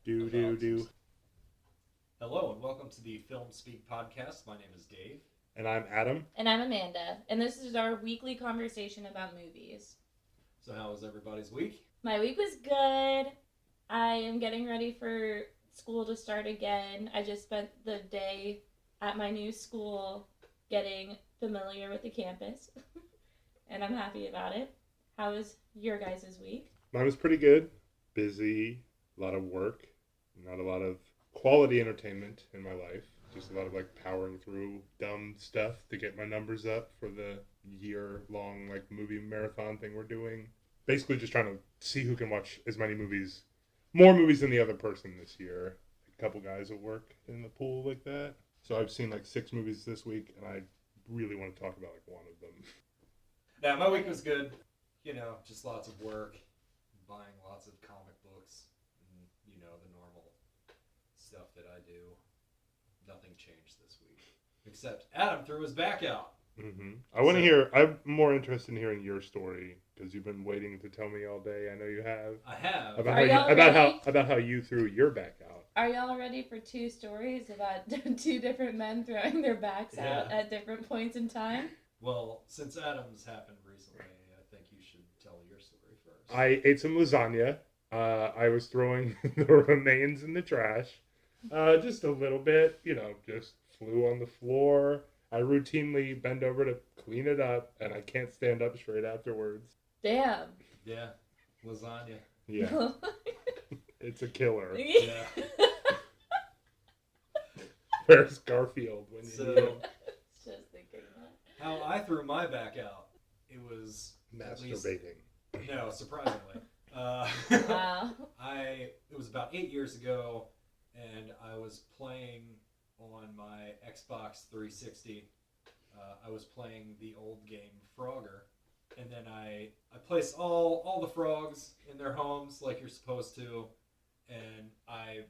Do. Hello and welcome to the Filmspeak podcast. My name is Dave. And I'm Adam. And I'm Amanda. And this is our weekly conversation about movies. So how was everybody's week? My week was good. I am getting ready for school to start again. I just spent the day at my new school getting familiar with the campus. And I'm happy about it. How was your guys' week? Mine was pretty good. Busy, a lot of work, not a lot of quality entertainment in my life. Just a lot of powering through dumb stuff to get my numbers up for the year-long movie marathon thing we're doing. Basically just trying to see who can watch as many movies, more movies than the other person this year. A couple guys at work in the pool like that. So I've seen 6 movies this week, and I really want to talk about one of them. Yeah, my week was good. Just lots of work, buying lots of comic books, and, the normal stuff that I do. Nothing changed this week. Except Adam threw his back out. Mm-hmm. I want to hear, I'm more interested in hearing your story, because you've been waiting to tell me all day. I know you have. I have. About how you threw your back out. Are y'all ready for 2 stories about 2 different men throwing their backs out at different points in time? Well, since Adam's happened recently, I think you should tell your story first. I ate some lasagna. I was throwing the remains in the trash. Just a little bit, just flew on the floor. I routinely bend over to clean it up, and I can't stand up straight afterwards. Damn. Yeah, lasagna. Yeah. It's a killer. Yeah. Where's Garfield when you need him? Just thinking that. How I threw my back out, it was Masturbating. No, surprisingly. Wow. It was about 8 years ago, and I was playing on my Xbox 360. I was playing the old game Frogger, and then I placed all the frogs in their homes like you're supposed to, and I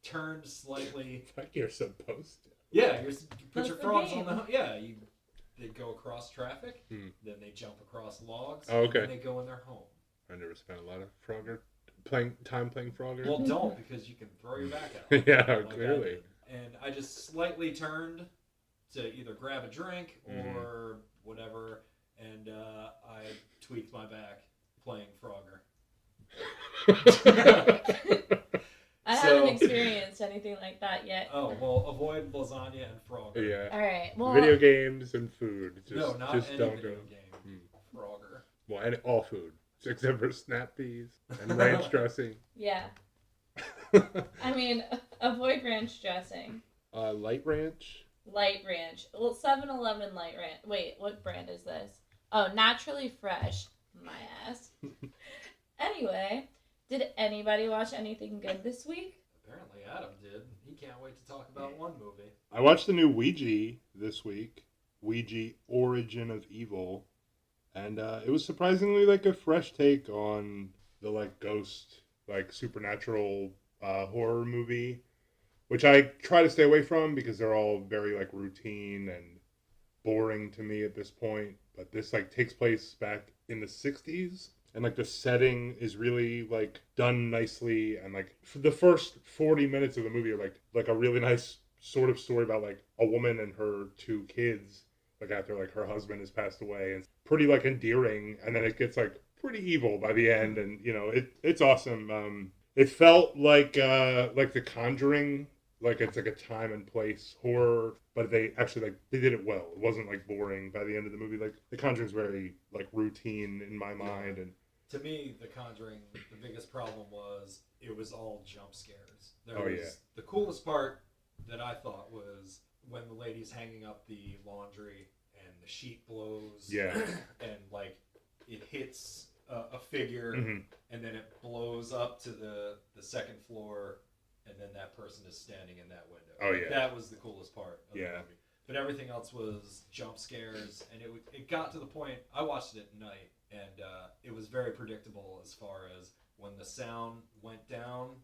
turned slightly. Like you're supposed to. Yeah, you put That's your the frogs game. on they go across traffic, then they jump across logs, Oh, okay. and then they go in their home. I never spent a lot of playing Frogger. Well, don't, because you can throw your back out. Yeah, like clearly. And I just slightly turned to either grab a drink or whatever, and I tweaked my back playing Frogger. I haven't experienced anything like that yet. Oh, well, avoid lasagna and Frogger. Yeah. All right. Well, Video games and food. No, not just any don't video go. game. Frogger. Well, all food. Except for snap peas and ranch dressing. yeah. I mean, avoid ranch dressing. Light ranch? Light ranch. Well, 7-Eleven light ranch. Wait, what brand is this? Oh, Naturally Fresh. My ass. Anyway, did anybody watch anything good this week? Apparently Adam did. He can't wait to talk about one movie. I watched the new Ouija this week. Ouija Origin of Evil. And it was surprisingly a fresh take on the ghost, supernatural horror movie, which I try to stay away from because they're all very routine and boring to me at this point. But this takes place back in the 60s, and the setting is really done nicely, and for the first 40 minutes of the movie are like a really nice sort of story about a woman and her 2 kids. After her husband has passed away, and pretty endearing, and then it gets pretty evil by the end, and it's awesome. It felt like The Conjuring, it's a time and place horror, but they actually they did it well. It wasn't boring by the end of the movie. The Conjuring's very routine in my mind, and to me, The Conjuring, the biggest problem was it was all jump scares. The coolest part that I thought was when the lady's hanging up the laundry and the sheet blows, and it hits a figure, and then it blows up to the second floor, and then that person is standing in that window. Oh yeah, that was the coolest part of the movie. But everything else was jump scares, and it got to the point. I watched it at night, and it was very predictable as far as when the sound went down.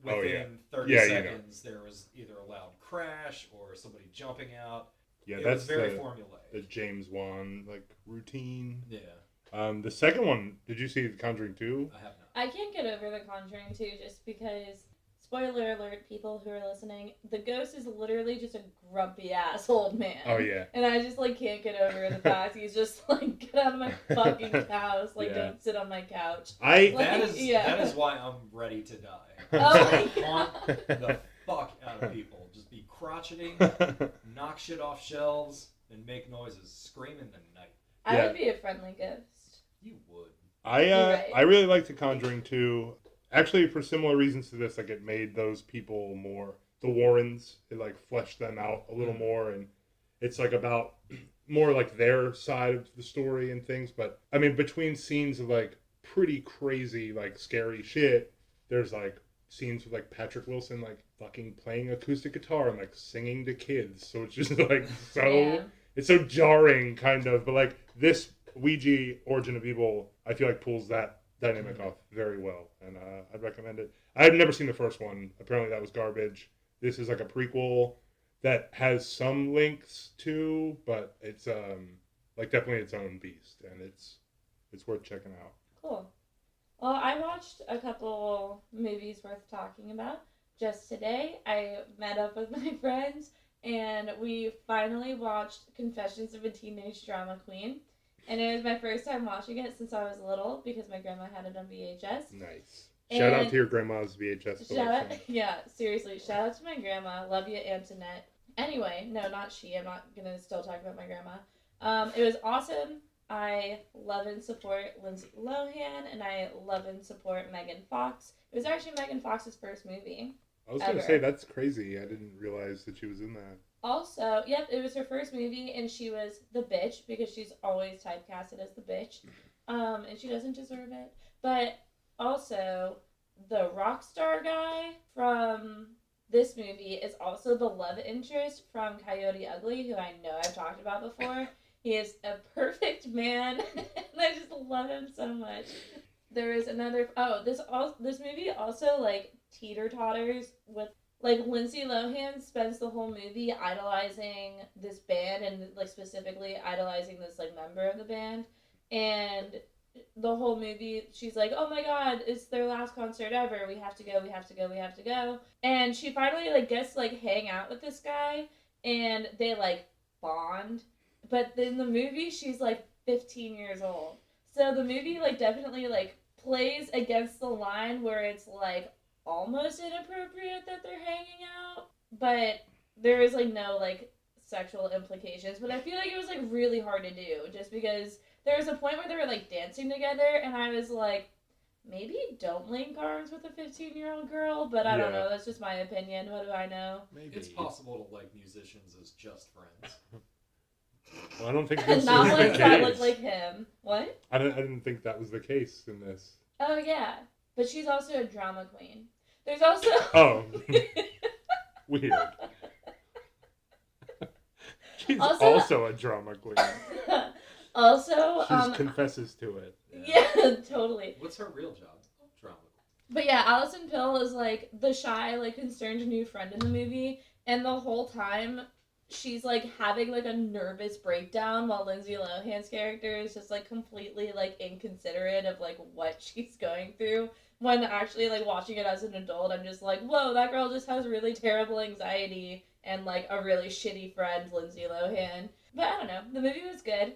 Within 30 seconds, there was either a loud crash or somebody jumping out. Yeah, it that's was very formulaic. The James Wan routine. Yeah. The second one, did you see The Conjuring 2? I have not. I can't get over The Conjuring 2 just because spoiler alert, people who are listening, the ghost is literally just a grumpy ass old man. Oh, yeah. And I just, like, can't get over the fact he's just, like, get out of my fucking house. Like, Yeah. don't sit on my couch. I That is why I'm ready to die. Oh I my haunt God. the fuck out of people. Just be crotchety, knock shit off shelves, and make noises, scream in the night. I Yeah. would be a friendly ghost. You would. Right. I really like The Conjuring 2. Actually, for similar reasons to this, like it made those people more, the Warrens, it like fleshed them out a little more, and it's like about more like their side of the story and things. But I mean, between scenes of like pretty crazy, like scary shit, there's like scenes with like Patrick Wilson like fucking playing acoustic guitar and like singing to kids. So it's just like so Yeah. it's so jarring, kind of. But like this Ouija Origin of Evil, I feel like pulls that dynamic off very well, and I'd recommend it. I've never seen the first one. Apparently that was garbage. This is like a prequel that has some links to, but it's like definitely its own beast, and it's worth checking out. Cool. Well, I watched a couple movies worth talking about just today. I met up with my friends, and we finally watched Confessions of a Teenage Drama Queen. And it was my first time watching it since I was little because my grandma had it on VHS. Nice. And Shout out to your grandma's VHS shout out, collection. yeah, seriously, shout out to my grandma. Love you, Antoinette. Anyway, no, not she. I'm not gonna still talk about my grandma. It was awesome. I love and support Lindsay Lohan, and I love and support Megan Fox. It was actually Megan Fox's first movie. I was gonna ever. say that's crazy. I didn't realize that she was in that. Also, yep, it was her first movie, and she was the bitch because she's always typecasted as the bitch, and she doesn't deserve it. But also, the rock star guy from this movie is also the love interest from Coyote Ugly, who I know I've talked about before. He is a perfect man, and I just love him so much. There is another. Oh, this movie also like teeter-totters with. Like, Lindsay Lohan spends the whole movie idolizing this band and, like, specifically idolizing this, like, member of the band. And the whole movie, she's like, oh my god, it's their last concert ever. We have to go, we have to go, we have to go. And she finally, like, gets to, like, hang out with this guy. And they, like, bond. But in the movie, she's, like, 15 years old. So the movie, like, definitely, like, plays against the line where it's, like, almost inappropriate that they're hanging out, but there is like no like sexual implications. But I feel like it was like really hard to do just because there was a point where they were like dancing together, and I was like, maybe don't link arms with a 15-year-old girl, but I don't know. That's just my opinion. What do I know? Maybe It's possible to like musicians as just friends. Well, I don't think this Not is like the that case. look like him. What? I didn't think that was the case in this. Oh yeah, but she's also a drama queen. There's also Oh, weird. She's also a drama queen. also She confesses to it. yeah, totally. What's her real job? Drama. But yeah, Alison Pill is like the shy, like concerned new friend in the movie, and the whole time she's like having like a nervous breakdown while Lindsay Lohan's character is just like completely like inconsiderate of like what she's going through. When actually like watching it as an adult, I'm just like, whoa, that girl just has really terrible anxiety and like a really shitty friend, Lindsay Lohan. But I don't know, the movie was good.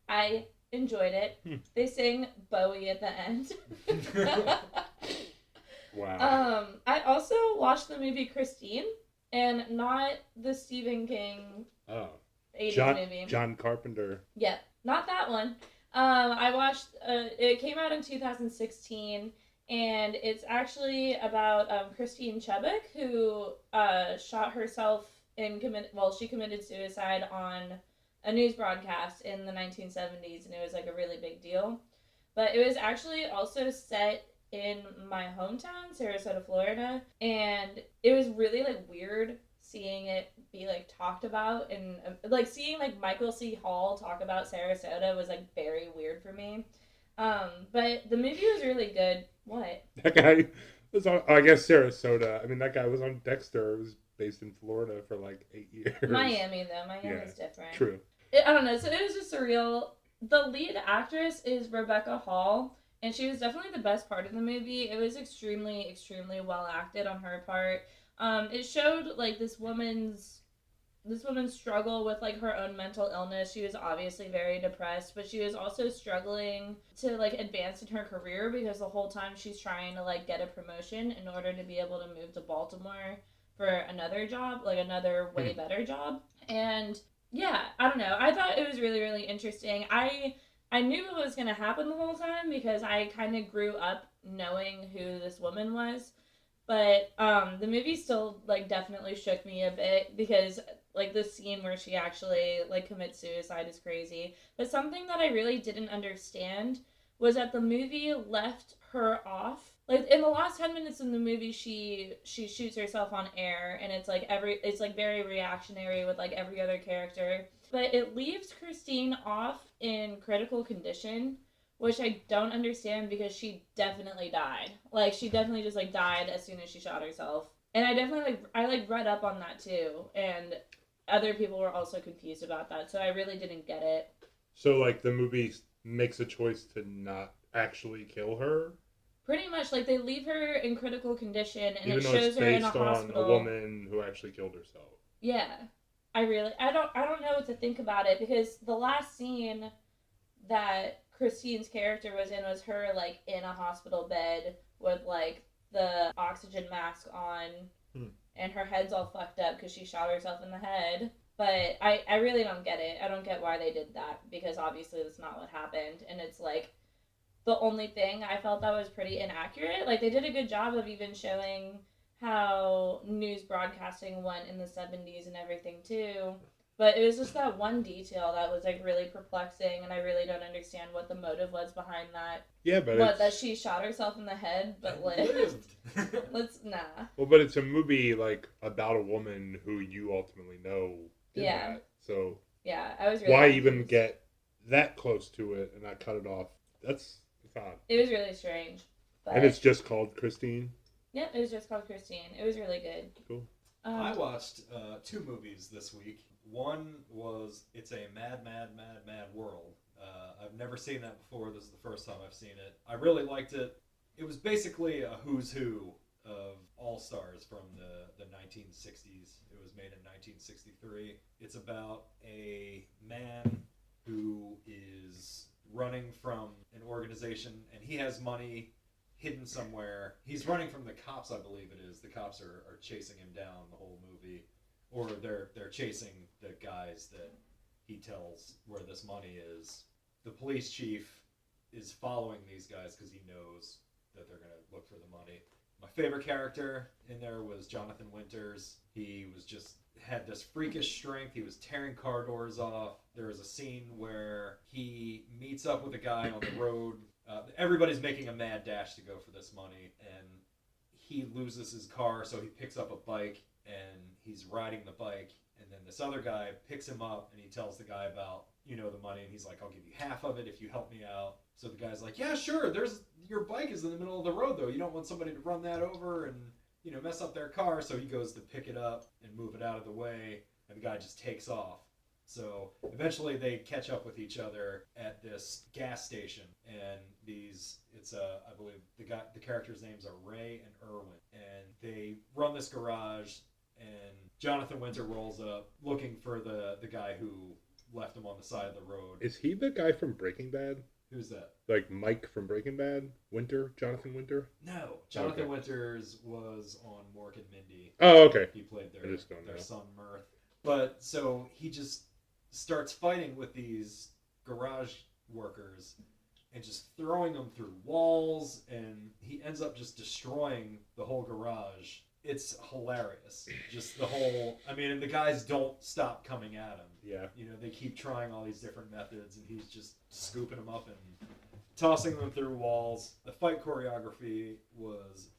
I enjoyed it. They sing Bowie at the end. Wow. I also watched the movie Christine, and not the Stephen King Oh. 80s movie. John Carpenter. Yeah, not that one. I watched, it came out in 2016, and it's actually about Christine Chubbuck, who shot herself and she committed suicide on a news broadcast in the 1970s, and it was like a really big deal. But it was actually also set in my hometown, Sarasota, Florida, and it was really like weird seeing it be like talked about, and like seeing like Michael C. Hall talk about Sarasota was like very weird for me. But the movie was really good. What? That guy was on, I guess, Sarasota. I mean, that guy was on Dexter. It was based in Florida for like 8 years. Miami, though. Miami's different. True. I don't know. So it was just surreal. The lead actress is Rebecca Hall, And she was definitely the best part of the movie. It was extremely, extremely well acted on her part. It showed like this woman's struggle with like her own mental illness. She was obviously very depressed, but she was also struggling to like advance in her career because the whole time she's trying to like get a promotion in order to be able to move to Baltimore for another job, like another way better job. And yeah, I don't know. I thought it was really, really interesting. I knew what was going to happen the whole time because I kind of grew up knowing who this woman was. But the movie still like definitely shook me a bit because like the scene where she actually like commits suicide is crazy. But something that I really didn't understand was that the movie left her off. Like in the last 10 minutes of the movie she shoots herself on air and it's like very reactionary with like every other character. But it leaves Christine off in critical condition, which I don't understand because she definitely died. Like she definitely just like died as soon as she shot herself. And I definitely like read up on that too, and other people were also confused about that. So I really didn't get it. So like the movie makes a choice to not actually kill her. Pretty much, like they leave her in critical condition, and even it though shows it's her in a based on hospital. a woman who actually killed herself. Yeah, I don't know what to think about it because the last scene that Christine's character was in was her like in a hospital bed with like the oxygen mask on, and her head's all fucked up because she shot herself in the head. But I really don't get it. I don't get why they did that because obviously that's not what happened, and it's like the only thing I felt that was pretty inaccurate. Like they did a good job of even showing how news broadcasting went in the 70s and everything too. But it was just that one detail that was like really perplexing, and I really don't understand what the motive was behind that. Yeah, but that she shot herself in the head but lived. Nah. Well, but it's a movie like about a woman who you ultimately know did that. So yeah, I was really why confused. even get that close to it and not cut it off? That's odd. It was really strange. But... And it's just called Christine? Yep, it was just called Christine. It was really good. Cool. I watched 2 movies this week. One was It's a Mad, Mad, Mad, Mad World. I've never seen that before. This is the first time I've seen it. I really liked it. It was basically a who's who of all-stars from the 1960s. It was made in 1963. It's about a man who is running from an organization, and he has money hidden somewhere. He's running from the cops, I believe it is. The cops are chasing him down the whole movie. Or they're chasing the guys that he tells where this money is. The police chief is following these guys because he knows that they're going to look for the money. My favorite character in there was Jonathan Winters. He was just had this freakish strength. He was tearing car doors off. There was a scene where he meets up with a guy on the road. Everybody's making a mad dash to go for this money, and he loses his car, so he picks up a bike, and he's riding the bike, and then this other guy picks him up, and he tells the guy about, the money, and he's like, I'll give you half of it if you help me out. So the guy's like, yeah, sure, your bike is in the middle of the road, though. You don't want somebody to run that over and, mess up their car. So he goes to pick it up and move it out of the way, and the guy just takes off. So eventually they catch up with each other at this gas station, and I believe the characters' names are Ray and Irwin, and they run this garage, and Jonathan Winter rolls up looking for the guy who left him on the side of the road. Is he the guy from Breaking Bad? Who's that? Like Mike from Breaking Bad? Jonathan Winter? No, Jonathan Winters was on Mork and Mindy. Oh, okay. He played their know. son Mirth. But so he just starts fighting with these garage workers and just throwing them through walls, and he ends up just destroying the whole garage. It's hilarious. Just the whole, and the guys don't stop coming at him. Yeah. They keep trying all these different methods, and he's just scooping them up and tossing them through walls. The fight choreography was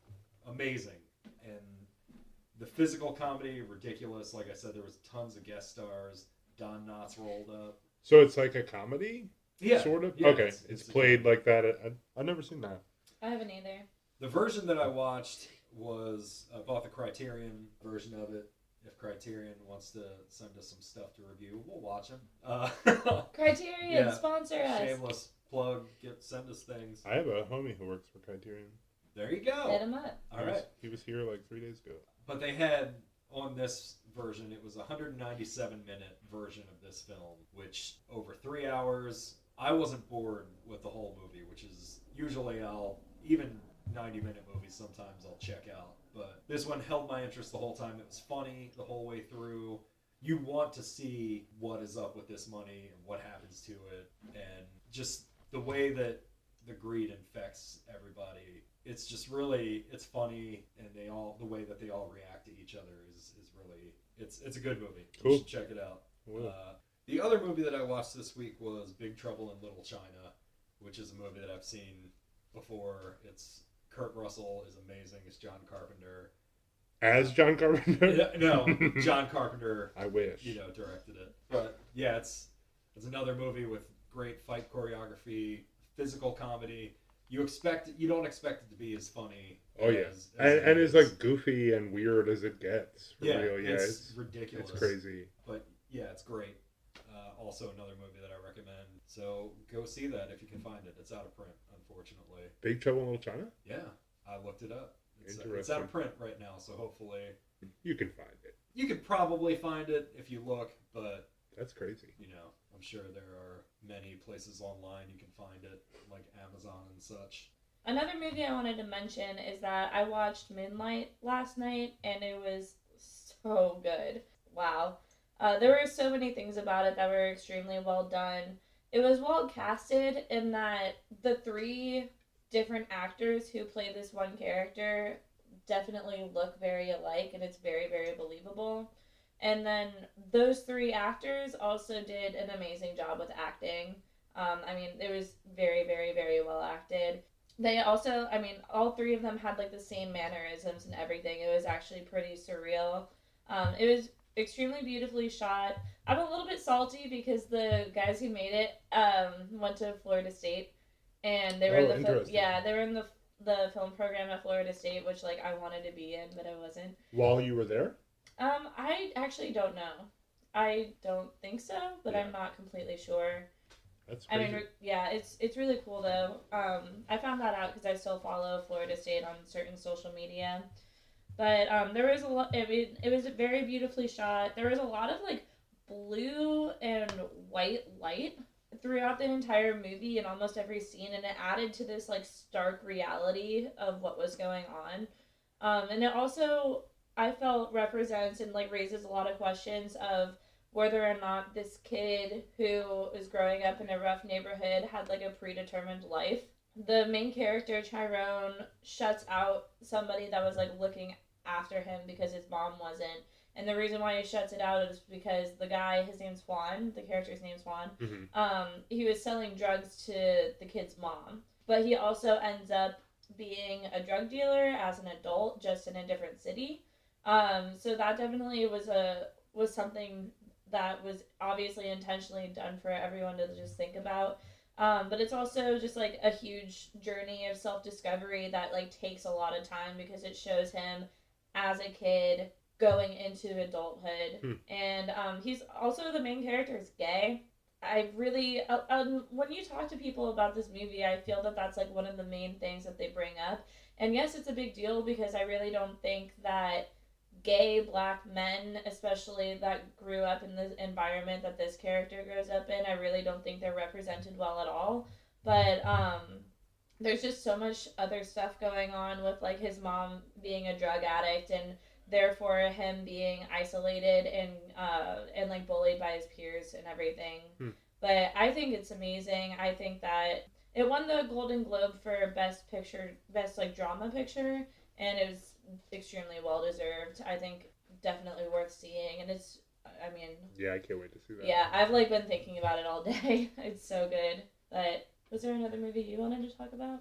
amazing, and the physical comedy, ridiculous. Like I said, there was tons of guest stars. Don Knotts rolled up. So it's like a comedy? Yeah. Sort of? Yeah, okay. It's played like that. I've never seen that. I haven't either. The version that I watched I bought the Criterion version of it. if Criterion wants to send us some stuff to review, we'll watch them. Criterion, sponsor us. Shameless plug. Send us things. I have a homie who works for Criterion. There you go. Hit him up. All right. He was here like 3 days ago. But they had, on this version, it was a 197-minute version of this film, which over 3 hours, I wasn't bored with the whole movie, which is usually even 90-minute movies sometimes I'll check out. But this one held my interest the whole time. It was funny the whole way through. You want to see what is up with this money and what happens to it, and just the way that the greed infects everybody. It's just really, it's funny, and the way that they all react to each other is really, it's a good movie. Cool. You should check it out. The other movie that I watched this week was Big Trouble in Little China, which is a movie that I've seen before. It's Kurt Russell is amazing. It's John Carpenter. As John Carpenter? No, John Carpenter. I wish. Directed it. But yeah, it's another movie with great fight choreography, physical comedy. You don't expect it to be as funny. Oh yeah, and it's like goofy and weird as it gets. For real. Yeah, it's ridiculous. It's crazy. But yeah, it's great. Also another movie that I recommend. So go see that if you can find it. It's out of print, unfortunately. Big Trouble in Little China? Yeah, I looked it up. It's out of print right now, so hopefully you can find it. You could probably find it if you look, but that's crazy. I'm sure there are many places online you can find it, like Amazon and such. Another movie I wanted to mention is that I watched Moonlight last night, and it was so good. Wow. There were so many things about it that were extremely well done. It was well casted in that the 3 different actors who play this one character definitely look very alike, and it's very, very believable. And then those 3 actors also did an amazing job with acting. It was very, very, very well acted. They also, all 3 of them had like the same mannerisms and everything. It was actually pretty surreal. It was extremely beautifully shot. I'm a little bit salty because the guys who made it went to Florida State, and they were in the film program at Florida State, which like I wanted to be in, but I wasn't. While you were there? I actually don't know. I don't think so, but I'm not completely sure. That's crazy. It's really cool though. I found that out because I still follow Florida State on certain social media. But there was a lot. It was very beautifully shot. There was a lot of like blue and white light throughout the entire movie and almost every scene, and it added to this like stark reality of what was going on. And it also, I felt, represents and like raises a lot of questions of whether or not this kid who was growing up in a rough neighborhood had like a predetermined life. The main character, Tyrone, shuts out somebody that was like looking after him because his mom wasn't. And the reason why he shuts it out is because the guy, his name's Juan, the character's name's Juan, he was selling drugs to the kid's mom. But he also ends up being a drug dealer as an adult, just in a different city. So that definitely was something that was obviously intentionally done for everyone to just think about. But it's also just like a huge journey of self-discovery that like takes a lot of time because it shows him as a kid going into adulthood. And he's also, the main character is gay. I really, when you talk to people about this movie, I feel that that's like one of the main things that they bring up. And yes, it's a big deal because I really don't think that gay black men, especially that grew up in the environment that this character grows up in, I really don't think they're represented well at all. But there's just so much other stuff going on with like his mom being a drug addict, and therefore him being isolated and like bullied by his peers and everything. But I think it's amazing. I think that it won the Golden Globe for best like drama picture, and it was extremely well deserved. I think definitely worth seeing, and it's, yeah, I can't wait to see that. Yeah, I've like been thinking about it all day. It's so good. But was there another movie you wanted to talk about?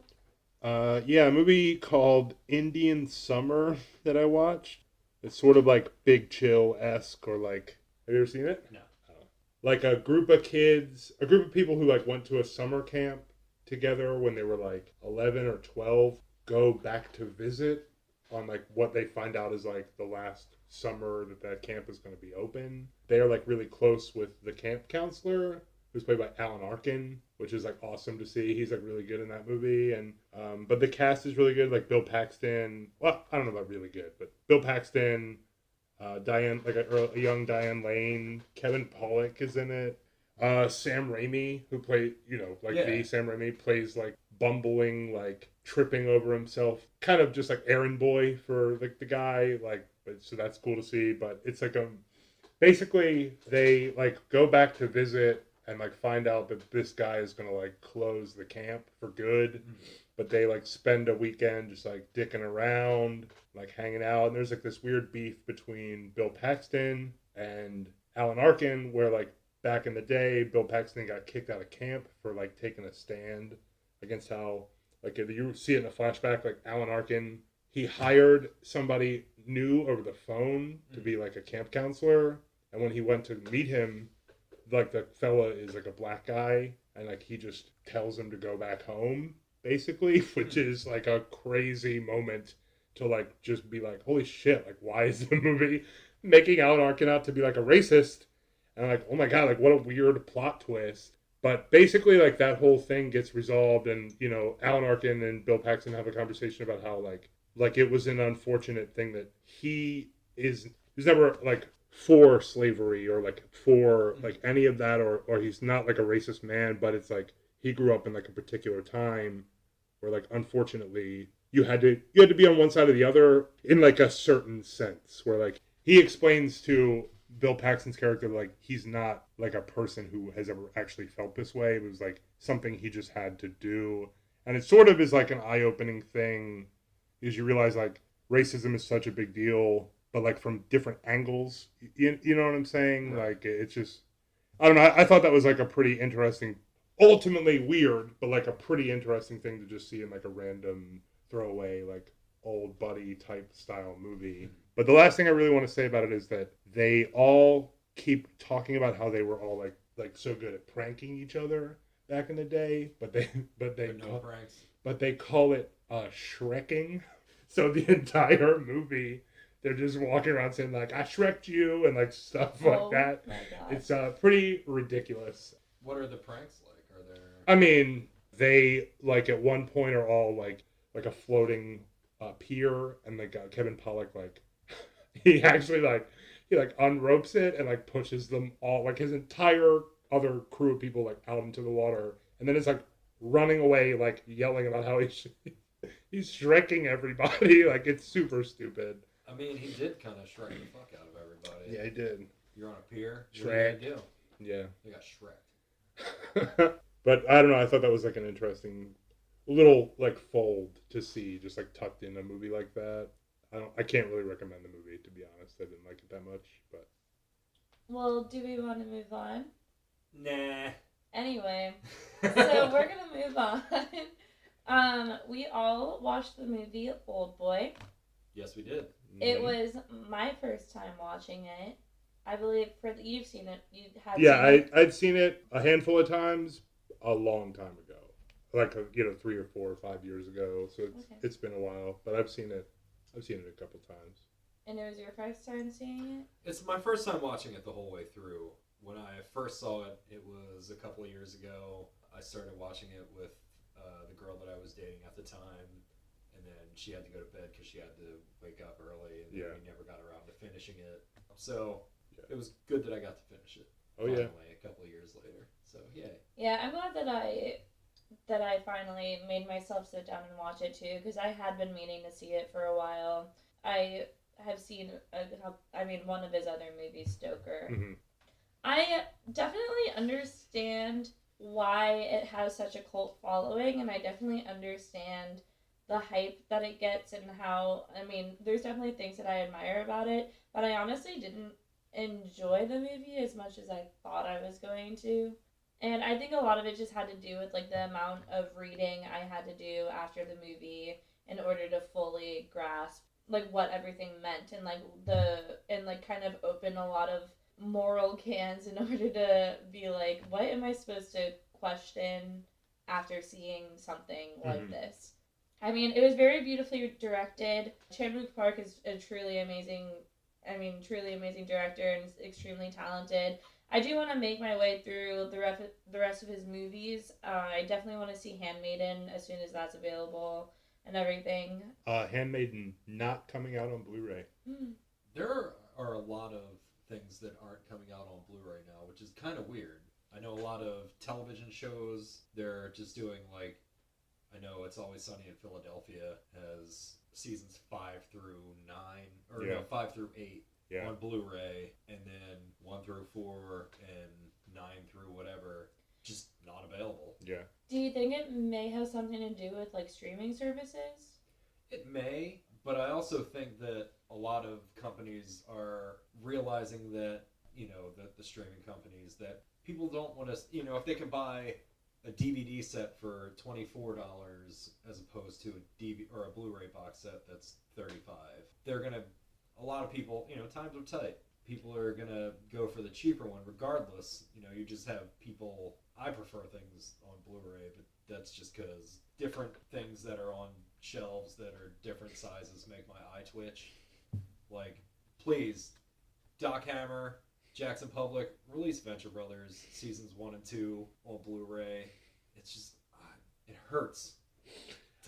A movie called Indian Summer that I watched. It's sort of like Big Chill-esque, or like, have you ever seen it? No. Oh. Like a group of people who like went to a summer camp together when they were like 11 or 12, go back to visit on like what they find out is like the last summer that camp is going to be open. They are like really close with the camp counselor, who's played by Alan Arkin, which is like awesome to see. He's like really good in that movie, and but the cast is really good. Like Bill Paxton. Well, I don't know about really good, but Bill Paxton, Diane, like a young Diane Lane, Kevin Pollak is in it. Sam Raimi, who played, Sam Raimi plays like bumbling, like tripping over himself, kind of just like errand boy for like the guy, like, but so that's cool to see. But it's like basically they like go back to visit and like find out that this guy is gonna like close the camp for good, but they like spend a weekend just like dicking around, like hanging out, and there's like this weird beef between Bill Paxton and Alan Arkin, where like back in the day, Bill Paxton got kicked out of camp for like taking a stand against how, like, if you see it in a flashback, like Alan Arkin, he hired somebody new over the phone to be like a camp counselor, and when he went to meet him, like the fella is like a black guy, and like he just tells him to go back home, basically, which is like a crazy moment to like just be like, holy shit, like why is the movie making Alan Arkin out to be like a racist? And I'm like, oh my god, like what a weird plot twist. But basically, like that whole thing gets resolved, and Alan Arkin and Bill Paxton have a conversation about how like it was an unfortunate thing that he's never like for slavery or like for like any of that, or he's not like a racist man, but it's like he grew up in like a particular time where like unfortunately you had to be on one side or the other in like a certain sense, where like he explains to Bill Paxton's character, like, he's not like a person who has ever actually felt this way. It was like something he just had to do. And it sort of is like an eye-opening thing, because you realize like racism is such a big deal, but like from different angles. You know what I'm saying? Right. Like it's just, I don't know. I thought that was like a pretty interesting, ultimately weird, but like a pretty interesting thing to just see in like a random throwaway, like old buddy type style movie. But the last thing I really want to say about it is that they all keep talking about how they were all like so good at pranking each other back in the day, but they call it shrekking. So the entire movie, they're just walking around saying like, "I shreked you" and like stuff like that. My God. It's pretty ridiculous. What are the pranks like? Are there? I mean, they like at one point are all like a floating pier, and like Kevin Pollak like he actually he unropes it and like pushes them all, like his entire other crew of people, like out into the water, and then it's like running away, like yelling about how he's shrekking everybody. Like it's super stupid. I mean, he did kind of shrek the fuck out of everybody. Yeah, he did. You're on a pier. Shrek. What are you gonna do? Yeah. They got shreked. But I don't know. I thought that was like an interesting little like fold to see, just like tucked in a movie like that. I can't really recommend the movie, to be honest. I didn't like it that much, but. Well, do we want to move on? Nah. Anyway, so we're gonna move on. We all watched the movie Oldboy. Yes, we did. It was my first time watching it. I believe you've seen it. You had. Yeah, seen it. I'd seen it a handful of times, a long time ago, like 3 or 4 or 5 years ago. So it's been a while, but I've seen it. I've seen it a couple times. And it was your first time seeing it? It's my first time watching it the whole way through. When I first saw it, it was a couple of years ago. I started watching it with the girl that I was dating at the time, and then she had to go to bed because she had to wake up early, and we never got around to finishing it. So it was good that I got to finish it. Finally, a couple of years later. So yay. Yeah, I'm glad that I finally made myself sit down and watch it too, because I had been meaning to see it for a while. I have seen one of his other movies, Stoker. Mm-hmm. I definitely understand why it has such a cult following, and I definitely understand the hype that it gets, and how, there's definitely things that I admire about it, but I honestly didn't enjoy the movie as much as I thought I was going to. And I think a lot of it just had to do with like the amount of reading I had to do after the movie in order to fully grasp like what everything meant, and like kind of open a lot of moral cans in order to be like, what am I supposed to question after seeing something like this? I mean, it was very beautifully directed. Chan-wook Park is a truly amazing, truly amazing director and is extremely talented. I do want to make my way through the rest of his movies. I definitely want to see Handmaiden as soon as that's available and everything. Handmaiden not coming out on Blu-ray. There are a lot of things that aren't coming out on Blu-ray now, which is kind of weird. I know a lot of television shows, they're just doing like, I know It's Always Sunny in Philadelphia has seasons 5 through 9, or no, 5 through 8 on Blu-ray, and then 1 through 4 and 9 through whatever, just not available. Yeah. Do you think it may have something to do with like streaming services? It may, but I also think that a lot of companies are realizing that, the streaming companies, that people don't want to, if they can buy a DVD set for $24 as opposed to a DVD or a Blu-ray box set that's $35, they're going to, a lot of people, times are tight. People are going to go for the cheaper one regardless. You just have people, I prefer things on Blu-ray, but that's just because different things that are on shelves that are different sizes make my eye twitch. Like, please, Doc Hammer, Jackson Public, release Venture Brothers seasons 1 and 2 on Blu-ray. It's just, it hurts.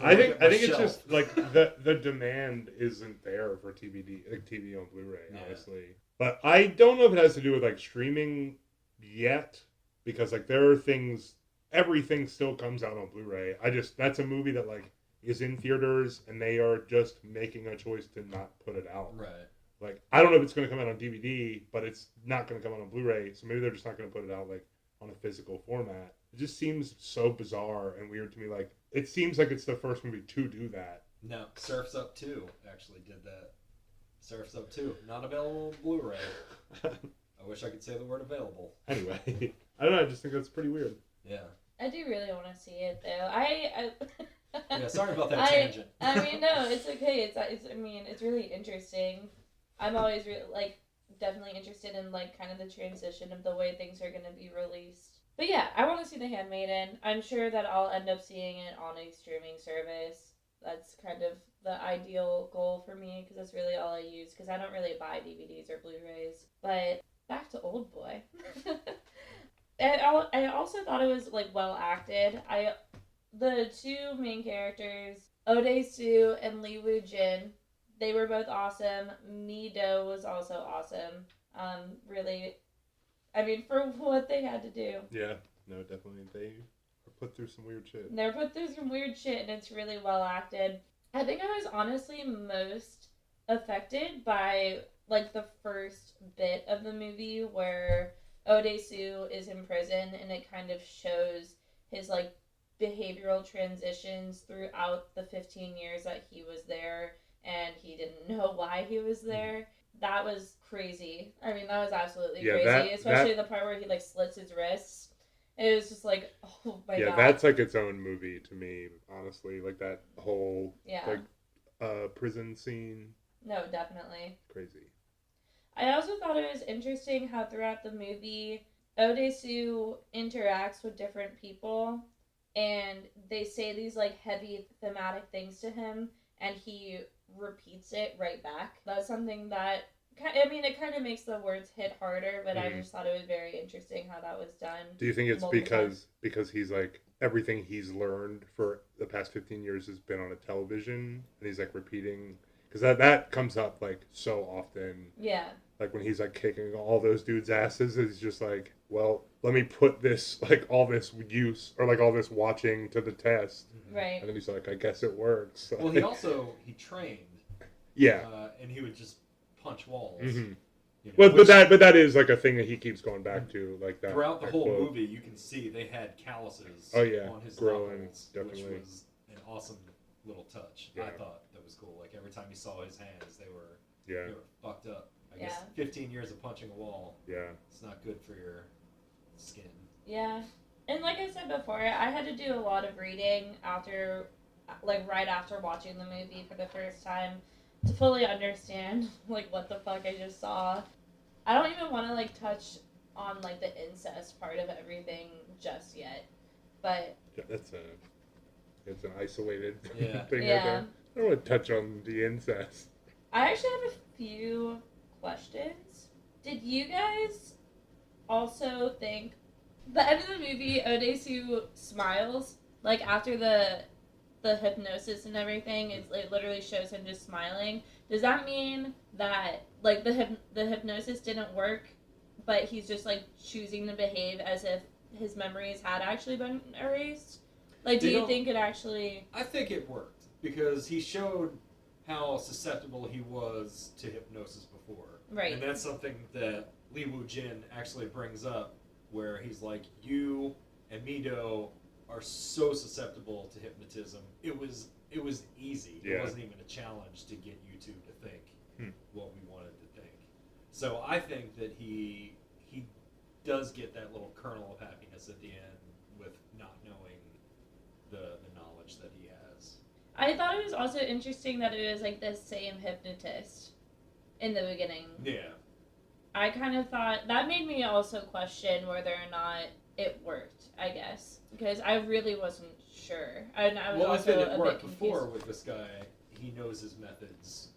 I think it's just like the demand isn't there for TV on Blu-ray, honestly. But I don't know if it has to do with like streaming yet, because like there are things, everything still comes out on Blu-ray. That's a movie that like is in theaters and they are just making a choice to not put it out. Right. Like, I don't know if it's going to come out on DVD, but it's not going to come out on Blu-ray, so maybe they're just not going to put it out like on a physical format. It just seems so bizarre and weird to me. Like, it seems like it's the first movie to do that. No, Surf's Up 2 actually did that. Surf's Up 2, not available on Blu-ray. I wish I could say the word available. Anyway, I don't know, I just think that's pretty weird. Yeah. I do really want to see it though. Yeah, sorry about that tangent. No, it's okay. It's really interesting. I'm always definitely interested in like kind of the transition of the way things are going to be released. But yeah, I want to see The Handmaiden. I'm sure that I'll end up seeing it on a streaming service. That's kind of the ideal goal for me because that's really all I use because I don't really buy DVDs or Blu-rays. But back to Oldboy. I also thought it was like well acted. The two main characters, Ode-soo and Lee Woo-jin, they were both awesome. Mi-do was also awesome. Really, for what they had to do. Yeah, no, definitely. They were put through some weird shit. They're put through some weird shit, and it's really well acted. I think I was honestly most affected by like the first bit of the movie where Ode-soo is in prison, and it kind of shows his like behavioral transitions throughout the 15 years that he was there, and he didn't know why he was there. That was crazy. That was absolutely crazy. Especially the part where he like slits his wrists. It was just like, oh my god. Yeah, that's like its own movie to me, honestly. Like that whole prison scene. No, definitely. Crazy. I also thought it was interesting how throughout the movie, Ode-soo interacts with different people, and they say these like heavy thematic things to him, and he repeats it right back. That's something that, it kind of makes the words hit harder, but I just thought it was very interesting how that was done. Do you think it's because he's like, everything he's learned for the past 15 years has been on a television, and he's like repeating, because that comes up like so often. Yeah. Like when he's like kicking all those dudes' asses, it's just like, well, let me put this, like all this use, or like all this watching to the test. Right. And then he's like, I guess it works. Well, he trained. Yeah. And he would just punch walls. Mm-hmm. But that is like a thing that he keeps going back to, like that. Throughout the whole quote. movie, you can see they had calluses on his growing, knuckles, definitely. which was an awesome little touch. Yeah. I thought that was cool. Like every time you saw his hands, they were fucked up. I guess 15 years of punching a wall. Yeah. It's not good for your skin. Yeah. And like I said before, I had to do a lot of reading right after watching the movie for the first time to fully understand like what the fuck I just saw. I don't even want to like touch on like the incest part of everything just yet, but Yeah, that's It's an isolated Yeah. thing. Yeah. Right there. I don't want to touch on the incest. I actually have a few questions. Did you guys also think the end of the movie, Odesu smiles like after the hypnosis and everything? It literally shows him just smiling. Does that mean that like the hypnosis didn't work, but he's just like choosing to behave as if his memories had actually been erased? Like, do you think it actually? I think it worked because he showed how susceptible he was to hypnosis before, Right. and that's something that Li Wu Jin actually brings up, where he's like, "You and Mido are so susceptible to hypnotism. It was easy. Yeah. It wasn't even a challenge to get you two to think what we wanted to think." So I think that he does get that little kernel of happiness at the end with not knowing the knowledge that he has. I thought it was also interesting that it was like the same hypnotist in the beginning. Yeah. I kind of thought that made me also question whether or not it worked, I guess, because I really wasn't sure. And I was Well, also if it a worked bit before confused. with this guy, he knows his methods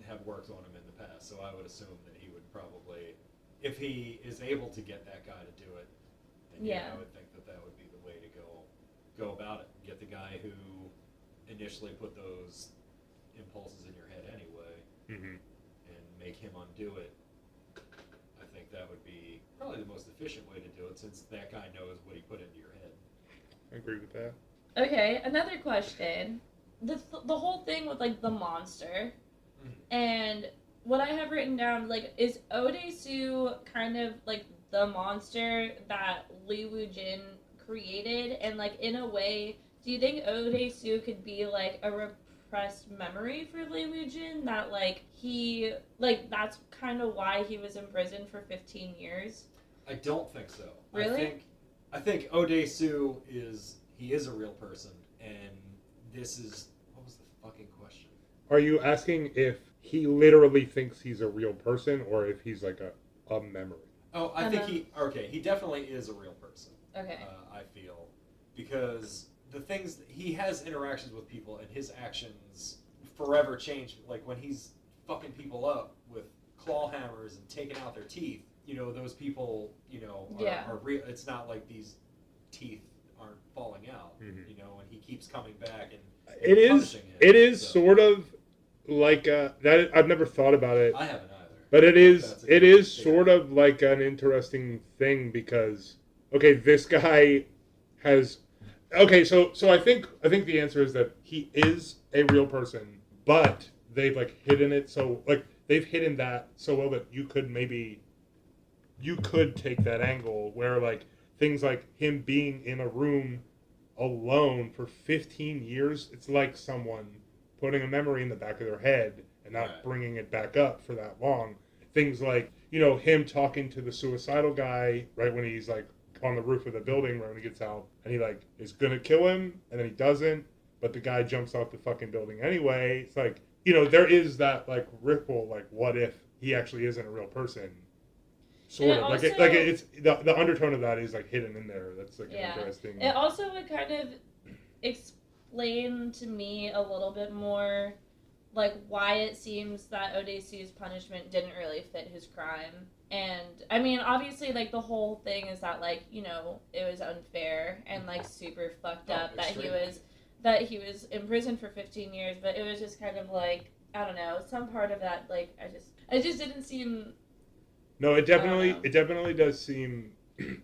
have worked on him in the past, so I would assume that he would probably, if he is able to get that guy to do it, then Yeah. I would think that would be the way to go about it. Get the guy who initially put those impulses in your head anyway, and make him undo it. I think that would be probably the most efficient way to do it, since that guy knows what he put into your head. I agree with that. Okay, another question. The whole thing with like the monster, and what I have written down, like, is Odesu kind of like the monster that Li Wu Jin created, and like in a way, do you think Odesu could be like a repressed memory for Li Wu Jin, that like he like that's kind of why he was in prison for 15 years? I don't think so. Really? I think Odesu is a real person, and this is, what was the fucking question? Are you asking if he literally thinks he's a real person, or if he's like a memory? Oh, I think he definitely is a real person. Okay. I feel, because the things he has interactions with people, and his actions forever change. Like when he's fucking people up with claw hammers and taking out their teeth. Those people, are real. It's not like these teeth aren't falling out. And he keeps coming back and punishing him. It is sort of like that. I've never thought about it. I haven't either. But it is sort of like an interesting thing, because this guy has so I think the answer is that he is a real person, but they've like hidden it, so like they've hidden that so well that you could take that angle where like things like him being in a room alone for 15 years, it's like someone putting a memory in the back of their head and not bringing it back up for that long. Things like, him talking to the suicidal guy right when he's like on the roof of the building right when he gets out, and he like is gonna kill him, and then he doesn't, but the guy jumps off the fucking building anyway. It's like, there is that like ripple, like what if he actually isn't a real person? Sort of also, like it's the undertone of that is like hidden in there. That's like an interesting. It also would kind of explain to me a little bit more like why it seems that Odesu's punishment didn't really fit his crime. And I mean, obviously, like the whole thing is that like it was unfair and like super fucked up that he was in prison for 15 years. But it was just kind of like, I don't know, some part of that like I just didn't seem. No, it definitely does seem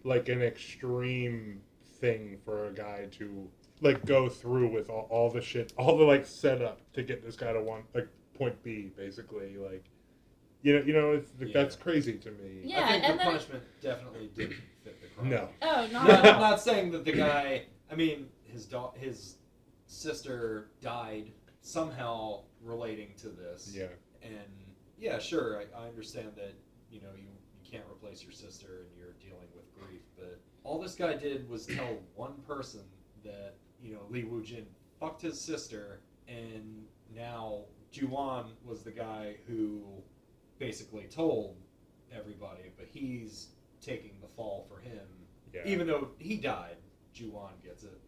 like an extreme thing for a guy to like go through with all the shit, all the like setup to get this guy to point B, basically. Like, it's that's crazy to me. Yeah, I think the punishment definitely didn't fit the crime. No. Oh, I'm not saying that the guy. I mean, his sister died somehow relating to this. Yeah. And yeah, sure, I understand that. You can't replace your sister and you're dealing with grief, but all this guy did was tell one person that, Li Wu Jin fucked his sister, and now Juwan was the guy who basically told everybody, but he's taking the fall for him. Yeah. Even though he died, Juwan gets it.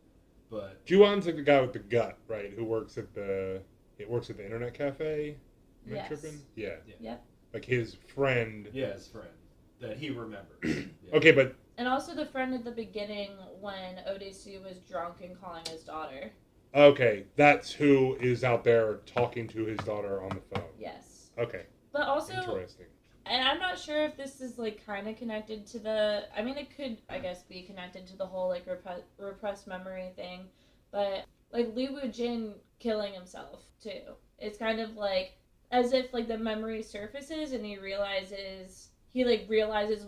But Ju-on's like the guy with the gut, right? Who works at the internet cafe. Am I Yes. tripping? Yeah. Yep. Like his friend. yeah, his friend that he remembers. Yeah. Okay, but And also the friend at the beginning when Odesu was drunk and calling his daughter. okay, that's who is out there talking to his daughter on the phone. Yes. Okay, But also, interesting. and I'm not sure if this is like kind of connected to the. I mean, it could, I guess, be connected to the whole like repressed memory thing, but like Li Wu-jin killing himself too. It's kind of like as if like the memory surfaces and he realizes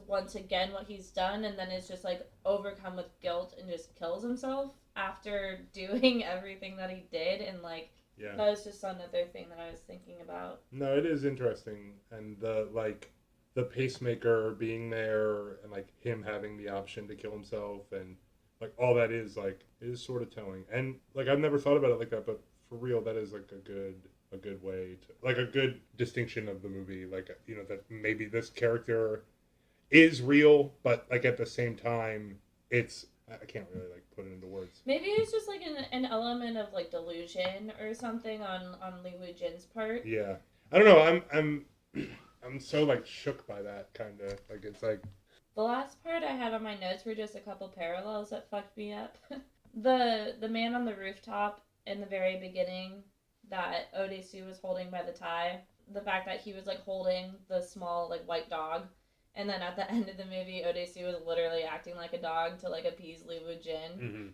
once again what he's done, and then is just like overcome with guilt and just kills himself after doing everything that he did, and like. Yeah. That was just another thing that I was thinking about. No, it is interesting, and the pacemaker being there, and like him having the option to kill himself, and like all that is like is sort of telling. And like I've never thought about it like that, but for real, that is like a good way to like a good distinction of the movie. Like that maybe this character is real, but like at the same time, it's I can't really like put it into words. Maybe it's just like an element of like delusion or something on Li Wu-jin's part. Yeah, I don't know. I'm so like shook by that kind of like it's like The last part I had on my notes were just a couple parallels that fucked me up. the man on the rooftop in the very beginning that Odesu was holding by the tie. The fact that he was like holding the small like white dog. And then at the end of the movie, Odesu was literally acting like a dog to like appease Li Wu-jin. mm-hmm.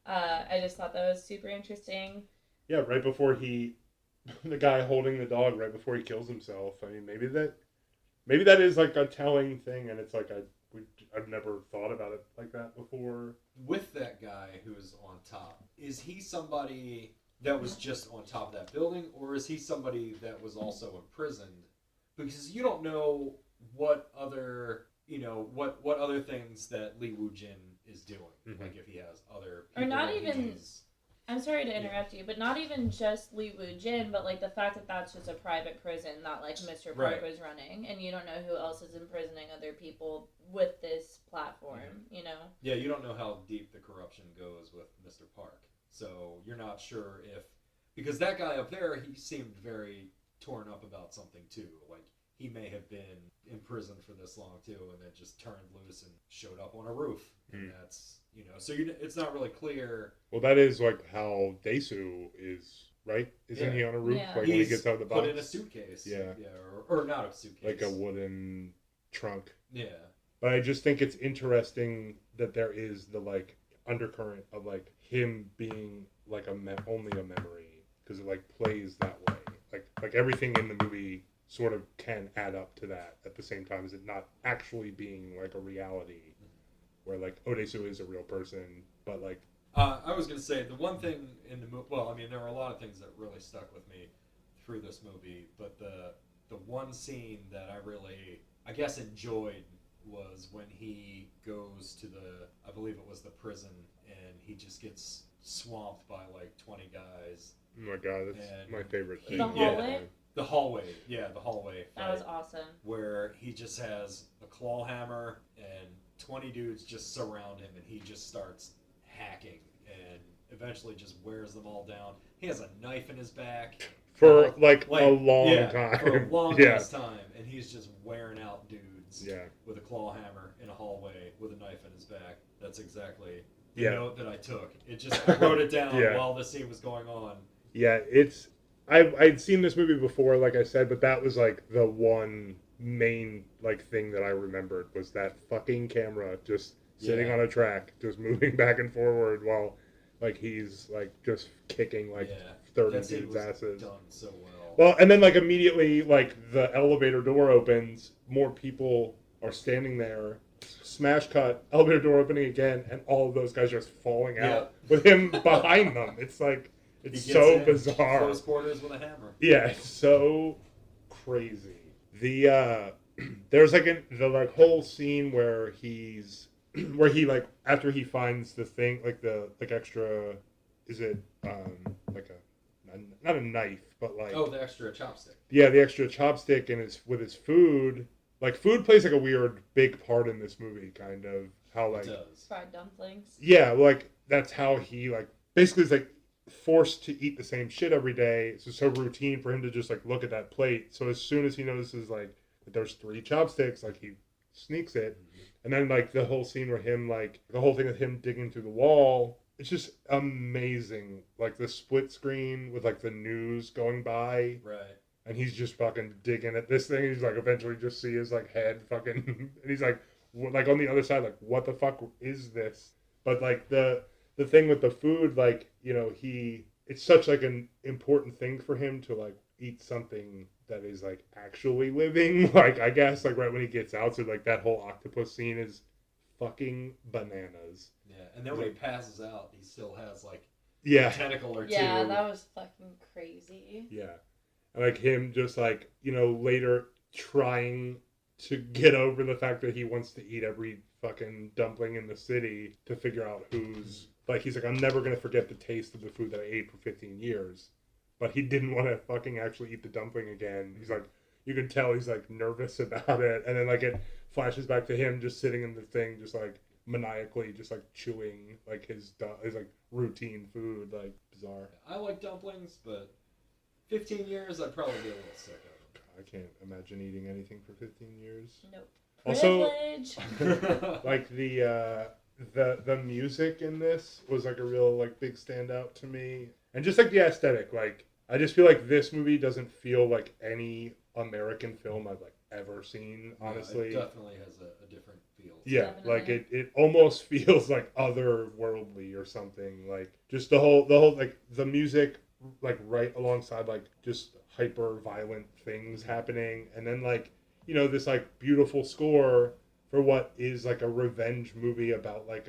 I just thought that was super interesting. Yeah, right before the guy holding the dog right before he kills himself. I mean, maybe that is like a telling thing, and it's like I've never thought about it like that before. With that guy who's on top, is he somebody that was just on top of that building, or is he somebody that was also imprisoned? Because you don't know what other things that Li Wu-jin is doing. Mm-hmm. Like if he has other Or people not that even. he's- I'm sorry to interrupt you, but not even just Li Wu-jin, but like the fact that that's just a private prison that like Mr. Park Right. was running, and you don't know who else is imprisoning other people with this platform. Mm-hmm. You know. Yeah, you don't know how deep the corruption goes with Mr. Park, so you're not sure because that guy up there, he seemed very torn up about something too. Like he may have been imprisoned for this long too, and then just turned loose and showed up on a roof, and that's so it's not really clear. Well, that is like how Daesu is, right? Isn't he on a roof? Yeah. Like when he gets out of the box, put in a suitcase. Yeah. Yeah, or not a suitcase. like a wooden trunk. Yeah. But I just think it's interesting that there is the like undercurrent of like him being like only a memory, because it like plays that way. Like everything in the movie sort of can add up to that at the same time as it not actually being like a reality, where like Odesu is a real person, but like I was gonna say the one thing in the movie. Well, I mean, there were a lot of things that really stuck with me through this movie, but the one scene that I really, I guess, enjoyed was when he goes to I believe it was the prison, and he just gets swamped by like 20 guys. oh my god, that's And my favorite thing. The hallway? The hallway, yeah, the hallway. That was fight, awesome. where he just has a claw hammer and 20 dudes just surround him, and he just starts hacking and eventually just wears them all down. He has a knife in his back For like a long yeah, time. for a long Yeah. ass time, and he's just wearing out dudes Yeah. with a claw hammer in a hallway with a knife in his back. That's exactly the Yeah. note that I took. I wrote it down Yeah. while this scene was going on. Yeah, I'd seen this movie before, like I said, but that was like the one main like thing that I remembered was that fucking camera just sitting on a track, just moving back and forward while like he's like just kicking like 30 that scene dudes' was asses. done so well. Well, and then like immediately like the elevator door opens, more people are standing there. Smash cut, elevator door opening again, and all of those guys just falling out with him behind them. It's like it's He gets so in bizarre. Close quarters with a hammer. Yeah, it's so crazy. The there's like the like whole scene where he like after he finds the thing like the like extra, is it like a not a knife but like the extra chopstick. yeah, the extra chopstick and with his food. Like food plays like a weird big part in this movie, kind of how like It does. Fried dumplings. yeah, like that's how he like basically is like forced to eat the same shit every day. It's so routine for him to just like look at that plate. So as soon as he notices like that there's 3 chopsticks, like he sneaks it. And then like the whole scene where him like the whole thing of him digging through the wall, it's just amazing. Like the split screen with like the news going by. Right. And he's just fucking digging at this thing. He's like eventually just see his like head fucking and he's like on the other side, like, what the fuck is this? But like the thing with the food, like, you know, it's such like an important thing for him to like eat something that is like actually living. Like, I guess like right when he gets out, so like that whole octopus scene is fucking bananas. Yeah, and then when he passes out, he still has like a tentacle or two. Yeah, that was fucking crazy. Yeah, and like him just like, you know, later trying to get over the fact that he wants to eat every fucking dumpling in the city to figure out who's like, he's like, I'm never gonna forget the taste of the food that I ate for 15 years. But he didn't want to fucking actually eat the dumpling again. He's like, you can tell he's like nervous about it. And then like it flashes back to him just sitting in the thing, just like maniacally, just like chewing like his like routine food, like bizarre. I like dumplings, but 15 years, I'd probably be a little sick of them. I can't imagine eating anything for 15 years. Nope. Also, Privilege. like the music in this was like a real like big standout to me, and just like the aesthetic. Like, I just feel like this movie doesn't feel like any American film I've like ever seen. Honestly, it definitely has a different feel. Yeah, Definitely. like it almost feels like otherworldly or something. Like just the whole like the music, like right alongside like just hyper violent things happening, and then like, you know, this like beautiful score for what is like a revenge movie about like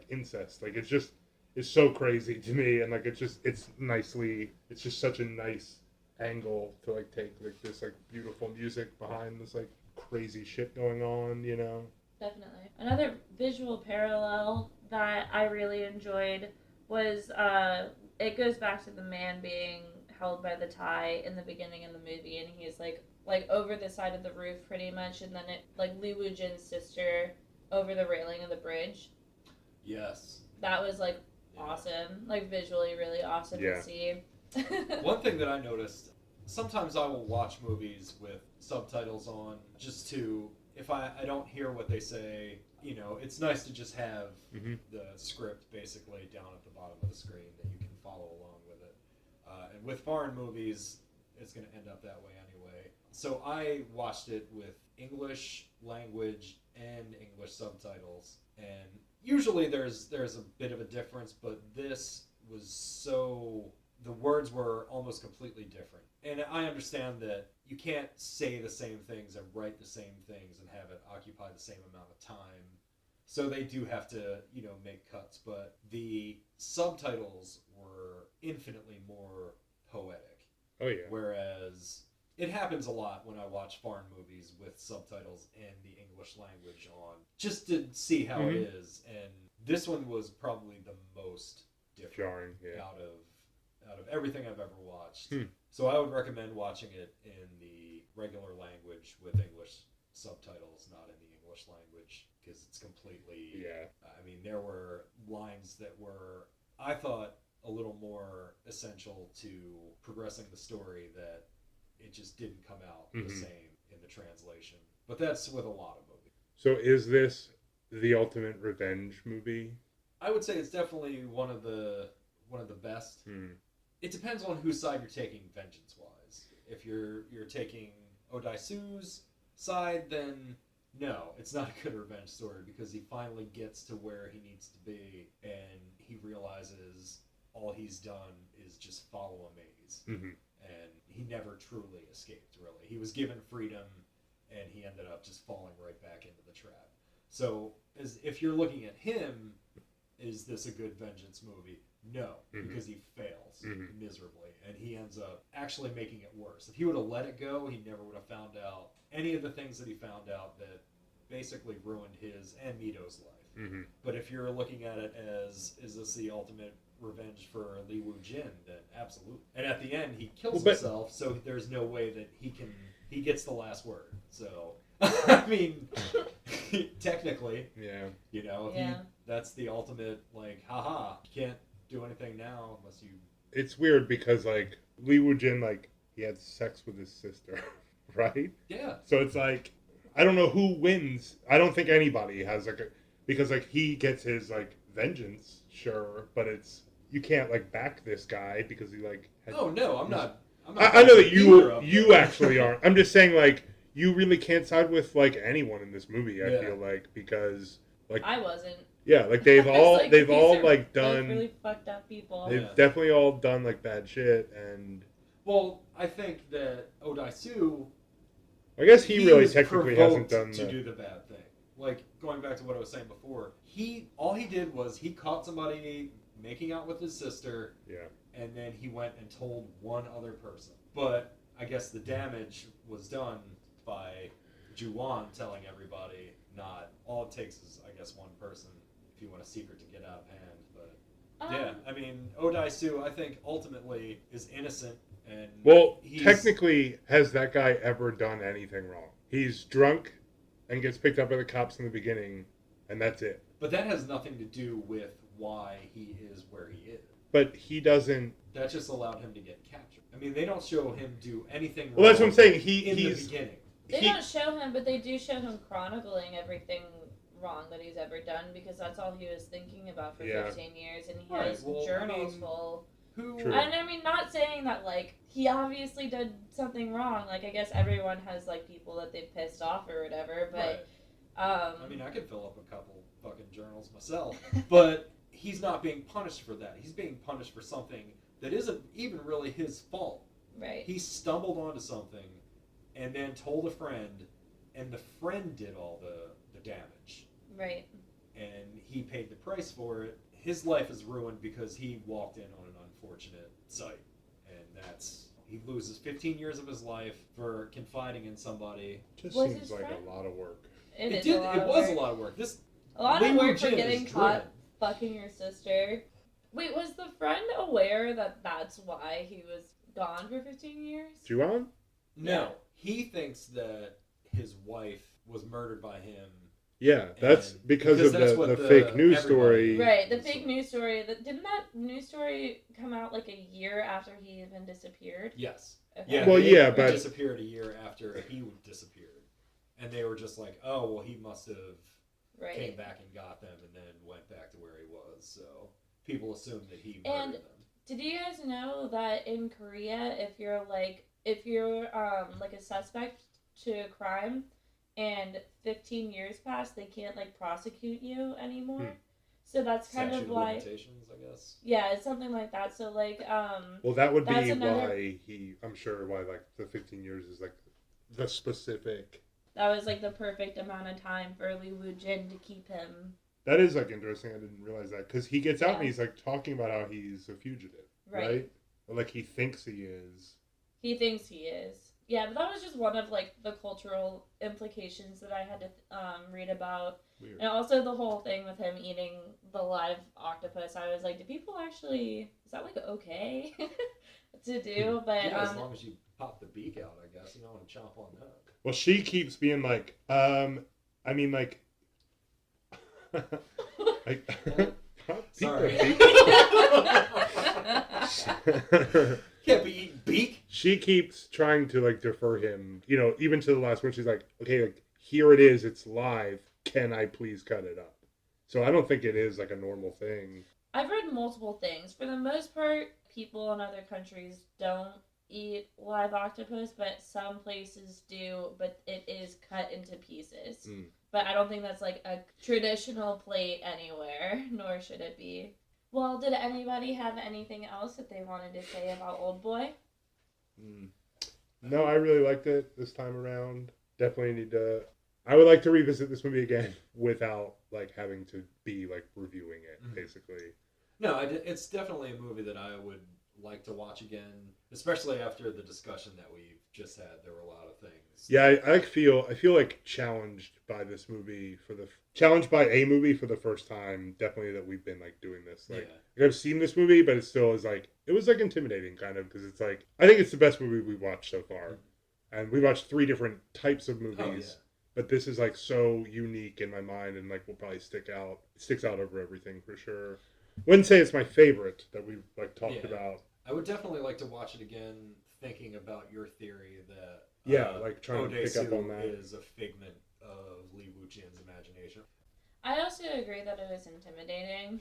incest. Like, it's so crazy to me, and like it's just such a nice angle to like take like this like beautiful music behind this like crazy shit going on, you know. Definitely. Another visual parallel that I really enjoyed was it goes back to the man being held by the tie in the beginning of the movie, and he's like over the side of the roof pretty much, and then it like Li Wu Jin's sister over the railing of the bridge. Yes. That was like awesome, like visually really awesome to see. One thing that I noticed, sometimes I will watch movies with subtitles on just to, if I don't hear what they say, you know, it's nice to just have the script basically down at the bottom of the screen that you can follow along with it. And with foreign movies, it's going to end up that way anyway. So I watched it with English language and English subtitles, and usually there's a bit of a difference, but this was so, the words were almost completely different. And I understand that you can't say the same things and write the same things and have it occupy the same amount of time. So they do have to, you know, make cuts, but the subtitles were infinitely more poetic. Oh yeah. Whereas it happens a lot when I watch foreign movies with subtitles and the English language on, just to see how it is. And this one was probably the most different jarring, out of everything I've ever watched. So I would recommend watching it in the regular language with English subtitles, not in the English language, because it's completely... I mean, there were lines that were, I thought, a little more essential to progressing the story that it just didn't come out the same in the translation. But that's with a lot of movies. So is this the ultimate revenge movie? I would say it's definitely one of the best. It depends on whose side you're taking vengeance-wise. If you're taking Odaisu's side, then no, it's not a good revenge story, because he finally gets to where he needs to be, and he realizes all he's done is just follow a maze. And he never truly escaped, really. He was given freedom, and he ended up just falling right back into the trap. So, if you're looking at him, is this a good vengeance movie? No, because he fails miserably, and he ends up actually making it worse. If he would have let it go, he never would have found out any of the things that he found out that basically ruined his and Mito's life. But if you're looking at it as, is this the ultimate revenge for Li Wu Jin, then absolutely. And at the end, he kills himself, so there's no way that he gets the last word. So, I mean, technically, you know, that's the ultimate, like, haha, you can't do anything now unless you. It's weird because like Lee Woo-jin, like he had sex with his sister, right? Yeah. So it's like I don't know who wins. I don't think anybody has like a because like he gets his like vengeance, sure, but it's you can't like back this guy because he like. Oh no, I'm not. I know that you actually aren't. I'm just saying like you really can't side with like anyone in this movie. I feel like because like I wasn't. Yeah, like they've all like, they've all like done really fucked up people. They've definitely all done like bad shit and. Well, I think that Odai-Soo. I guess he really technically hasn't done to do the bad thing. Like going back to what I was saying before, all he did was he caught somebody making out with his sister. Yeah. And then he went and told one other person. But I guess the damage was done by Ju-won telling everybody. Not all it takes is I guess one person if you want a secret to get out of hand. But yeah, I mean Odai-Soo I think ultimately is innocent. And technically, has that guy ever done anything wrong? He's drunk and gets picked up by the cops in the beginning, and that's it. But that has nothing to do with why he is where he is. But he doesn't... That just allowed him to get captured. I mean, they don't show him do anything wrong. Well, that's what I'm saying. In the beginning. They don't show him, but they do show him chronicling everything wrong that he's ever done, because that's all he was thinking about for 15 years, and he has journals full... And I mean, not saying that, like, he obviously did something wrong. Like, I guess everyone has, like, people that they pissed off or whatever, but, I mean, I could fill up a couple fucking journals myself, but he's not being punished for that. He's being punished for something that isn't even really his fault. Right. He stumbled onto something and then told a friend, and the friend did all the damage. Right. And he paid the price for it. His life is ruined because he walked in on an unfortunate site, and he loses 15 years of his life for confiding in somebody. Just seems like a lot of work. It was a lot of work. A lot of work for getting caught fucking your sister. Wait, was the friend aware that that's why he was gone for 15 years? Ju-won? No, he thinks that his wife was murdered by him. Yeah, that's because of the fake news story. Right, the fake news story. Didn't that news story come out like a year after he had been disappeared? Yes. Okay. Yeah, but disappeared a year after he disappeared, and they were just like, "Oh, well, he must have came back and got them, and then went back to where he was." So people assumed that he murdered them. Did you guys know that in Korea, if you're like a suspect to a crime, and 15 years pass, they can't like prosecute you anymore. So that's kind of why. Limitations, I guess. Yeah, it's something like that. So like, well, that would be why I'm sure why like the 15 years is like the specific. That was like the perfect amount of time for Lee Woo-jin to keep him. That is like interesting. I didn't realize that because he gets out and he's like talking about how he's a fugitive, right? Or like he thinks he is. He thinks he is. Yeah, but that was just one of like the cultural implications that I had to read about. Weird. And also the whole thing with him eating the live octopus. I was like, do people actually? Is that like okay to do? But as long as you pop the beak out, I guess you don't want to chomp on that. Well, she keeps being like, I mean, like, sorry. Can't be eating beak. She keeps trying to like defer him, you know, even to the last one. She's like, okay, like here it is, it's live. Can I please cut it up? So I don't think it is like a normal thing. I've read multiple things. For the most part, people in other countries don't eat live octopus, but some places do, but it is cut into pieces. But I don't think that's like a traditional plate anywhere, nor should it be. Well, did anybody have anything else that they wanted to say about Oldboy? No, I really liked it this time around. Definitely need to... I would like to revisit this movie again without like having to be like reviewing it, basically. No, it's definitely a movie that I would like to watch again, especially after the discussion that we've just had. There were a lot of things. Yeah, I feel like challenged by this movie challenged by a movie for the first time. Definitely that we've been like doing this. Like I've seen this movie, but it still is like it was like intimidating kind of because it's like I think it's the best movie we've watched so far, and we watched 3 different types of movies. But this is like so unique in my mind, and like will probably sticks out over everything for sure. Wouldn't say it's my favorite that we've like talked Yeah. about. I would definitely like to watch it again, thinking about your theory that Like trying to pick up on that. is a figment of Li Wuqian's imagination. I also agree that it was intimidating,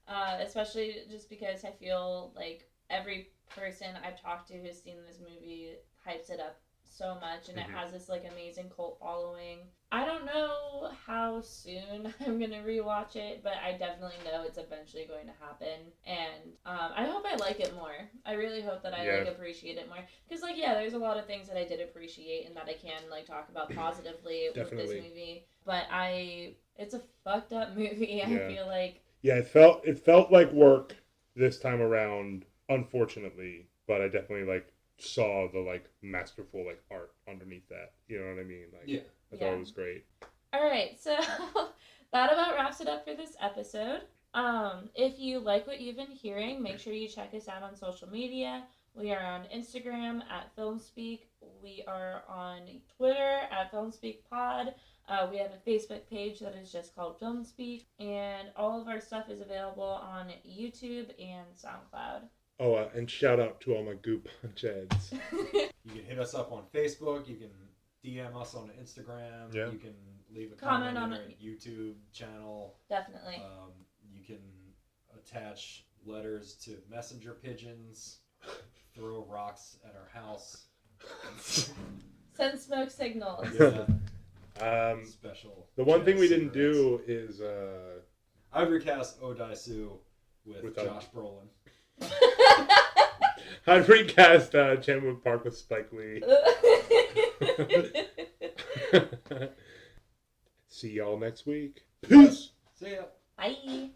especially just because I feel like every person I've talked to who's seen this movie hypes it up so much, and it has this like amazing cult following. I don't know how soon I'm gonna rewatch it, but I definitely know it's eventually going to happen, and I hope I like it more. I really hope that I like appreciate it more, because like there's a lot of things that I did appreciate and that I can like talk about positively with this movie, but it's a fucked up movie. I feel like it felt like work this time around, unfortunately, but I definitely like saw the like masterful like art underneath that. You know what I mean? Like, I thought it was great. All right, so that about wraps it up for this episode. If you like what you've been hearing, make sure you check us out on social media. We are on Instagram at Filmspeak. We are on Twitter at FilmspeakPod. We have a Facebook page that is just called Filmspeak, and all of our stuff is available on YouTube and SoundCloud. Oh, and shout out to all my goop punch heads. You can hit us up on Facebook. You can DM us on Instagram. Yeah. You can leave a comment on our YouTube channel. Definitely. You can attach letters to messenger pigeons. Throw rocks at our house. Send smoke signals. Yeah. Special. The one thing we didn't do is I've recast Odaisu with Josh Brolin. I'd recast Chenwood Park with Spike Lee. See y'all next week. Peace. See ya. Bye.